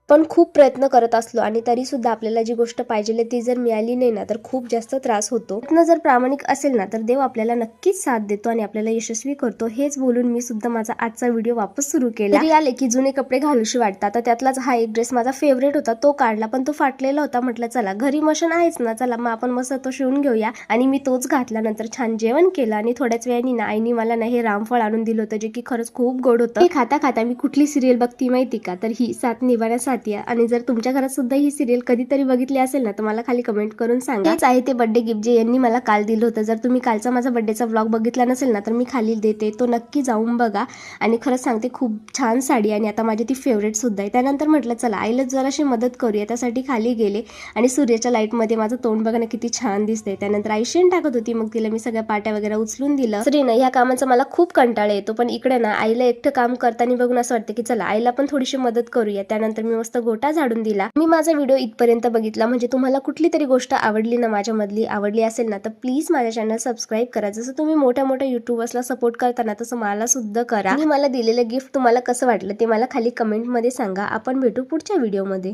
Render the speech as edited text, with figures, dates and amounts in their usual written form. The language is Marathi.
पण खूप प्रयत्न करत असलो आणि तरी सुद्धा आपल्याला जी गोष्ट पाहिजे ती जर मिळाली नाही ना तर खूप जास्त त्रास होतो. प्रयत्न जर प्रामाणिक असेल ना तर देव आपल्याला नक्कीच साथ देतो आणि आपल्याला यशस्वी करतो. हेच बोलून मी सुद्धा माझा आजचा व्हिडिओ वापस सुरू केला. तरी आले की जुने कपडे घालूशी वाटतात. तर त्यातलाच हा एक ड्रेस माझा फेवरेट होता, तो काढला पण तो फाटलेला होता. म्हटलं चला घरी मशीन आहेच ना, चला मग आपण मस्त तो शिवून घेऊया. आणि मी तोच घातला. नंतर छान जेवण केलं आणि थोड्याच वेळाने ना आईनी मला ना हे रामफळ आणून दिलं होतं, जे की खरंच खूप गोड होतं. हे खाता खाता मी कुठली सिरियल बघती माहिती का, तर ही सात निवारा साथिया. आणि जर तुमच्या घरात सुद्धा ही सिरियल कधीतरी बघितली असेल ना तर मला खाली कमेंट करून सांगा. हेच आहे ते बर्थडे गिफ्ट जे यांनी मला काल दिलं होतं. जर तुम्ही कालचा माझा बर्थडेचा व्लॉग बघितला नसेल ना तर मी खाली देते, तो नक्की जाऊन बघा. आणि खरंच सांगते खूप छान साडी आणि आता माझी ती फेवरेट सुद्धा आहे. त्यानंतर म्हटलं चला आईला जराशी मदत करूया, त्यासाठी खाली गेले आणि सूर्याच्या लाईटमध्ये माझं तोंड बघा ना किती छान दिसतंय. त्यानंतर आई शेण टाकत होती, मग तिला मी सगळ्या पाट्या वगैरे उचलून दिलं. सरी ना ह्या कामाचा मला खूप कंटाळा येतो, पण इकडे ना आईला एकटं काम करताना बघून असं वाटतं की चला आईला पण थोडीशी मदत करूया. त्यानंतर मी मस्त गोटा झाडून दिला. मी माझा व्हिडिओ इथपर्यंत बघितला म्हणजे तुम्हाला कुठली तरी गोष्ट आवडली ना, माझ्यामधली आवडली असेल ना तर प्लीज माझ्या चॅनल सबस्क्राईब करा. जसं तुम्ही मोठ्या मोठ्या युट्यूबर्सला सपोर्ट करताना तसं मला सुद्धा करा. आणि मला दिलेलं गिफ्ट तुम्हाला कसं वाटलं ते मला खाली कमेंटमध्ये सांगा. आपण भेटू पुढच्या व्हिडिओमध्ये.